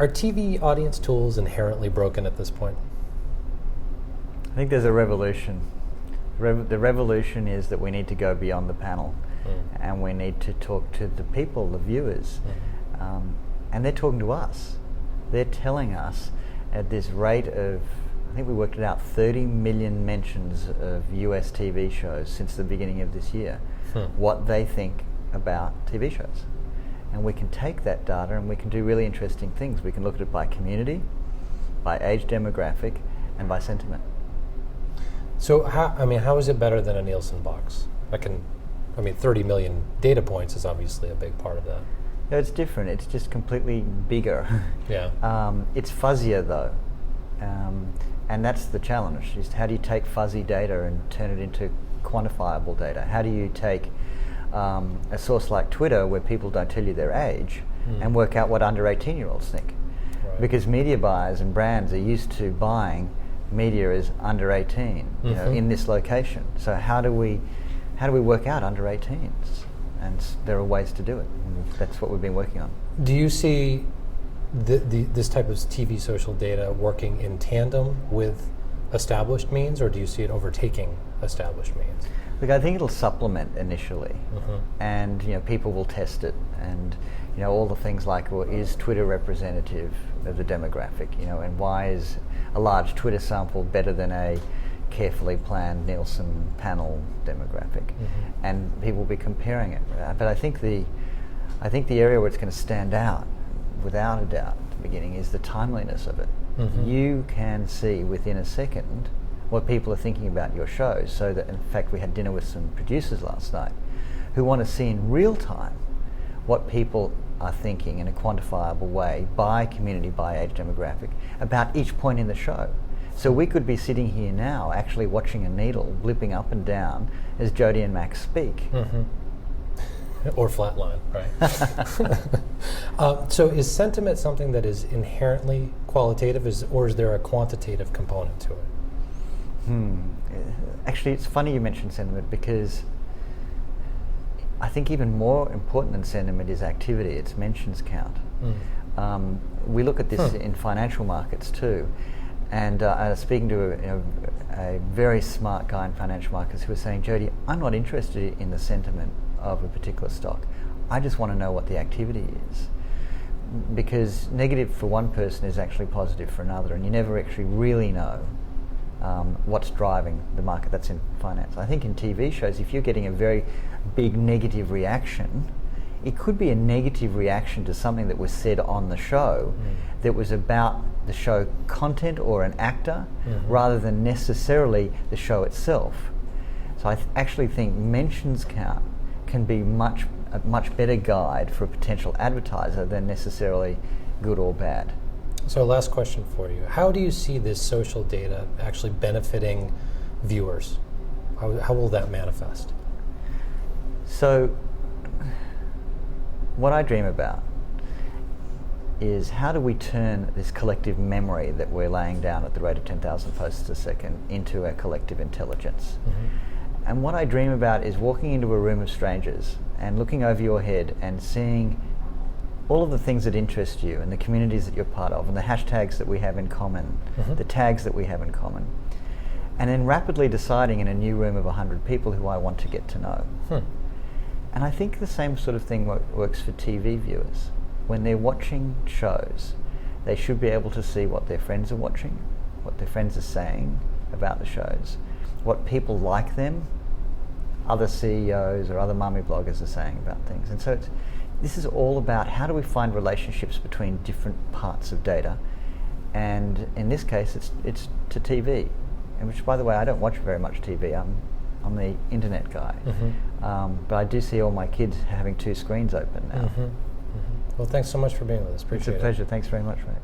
Are TV audience tools inherently broken at this point? I think there's a revolution. The revolution is that we need to go beyond the panel, and we need to talk to the people, the viewers, and they're talking to us. They're telling us at this rate of, I think we worked it out, 30 million mentions of US TV shows since the beginning of this year, what they think about TV shows. And we can take that data and we can do really interesting things. We can look at it by community, by age demographic, and by sentiment. So how is it better than a Nielsen box? 30 million data points is obviously a big part of that. No, it's different. It's just completely bigger. Yeah. It's fuzzier though. And that's the challenge, is how do you take fuzzy data and turn it into quantifiable data? How do you take a source like Twitter, where people don't tell you their age, and work out what under 18-year-olds think? Right. Because media buyers and brands are used to buying media as under 18, in this location. So how do we work out under 18s? And there are ways to do it. And that's what we've been working on. Do you see this type of TV social data working in tandem with established means, or do you see it overtaking established means? Look, I think it'll supplement initially, and people will test it, and all the things like, well, is Twitter representative of the demographic? And why is a large Twitter sample better than a carefully planned Nielsen panel demographic? And people will be comparing it. But I think the area where it's going to stand out, without a doubt, at the beginning, is the timeliness of it. You can see within a second what people are thinking about your shows, so that, in fact, we had dinner with some producers last night who want to see in real time what people are thinking in a quantifiable way, by community, by age demographic, about each point in the show. So we could be sitting here now actually watching a needle blipping up and down as Jodee and Max speak. Or flatline, right? So is sentiment something that is inherently qualitative, or is there a quantitative component to it? Actually, it's funny you mentioned sentiment, because I think even more important than sentiment is activity. It's mentions count. We look at this in financial markets too. And I was speaking to a very smart guy in financial markets who was saying, Jodee, I'm not interested in the sentiment of a particular stock. I just want to know what the activity is. Because negative for one person is actually positive for another, and you never actually really know what's driving the market. That's in finance. I think in TV shows, if you're getting a very big negative reaction, it could be a negative reaction to something that was said on the show that was about the show content or an actor, rather than necessarily the show itself. So I actually think mentions count can be a much better guide for a potential advertiser than necessarily good or bad. So last question for you. How do you see this social data actually benefiting viewers? How will that manifest? So what I dream about is, how do we turn this collective memory that we're laying down at the rate of 10,000 posts a second into a collective intelligence? And what I dream about is walking into a room of strangers and looking over your head and seeing all of the things that interest you and the communities that you're part of and the hashtags that we have in common, the tags that we have in common, and then rapidly deciding in a new room of 100 people who I want to get to know. And I think the same sort of thing works for TV viewers. When they're watching shows, they should be able to see what their friends are watching, what their friends are saying about the shows, what people like them, other CEOs or other mummy bloggers are saying about things. And so this is all about, how do we find relationships between different parts of data? And in this case, it's to TV, and which, by the way, I don't watch very much TV. I'm the internet guy. But I do see all my kids having two screens open now. Well, thanks so much for being with us. Appreciate it. It's a pleasure. Thanks very much, Ray.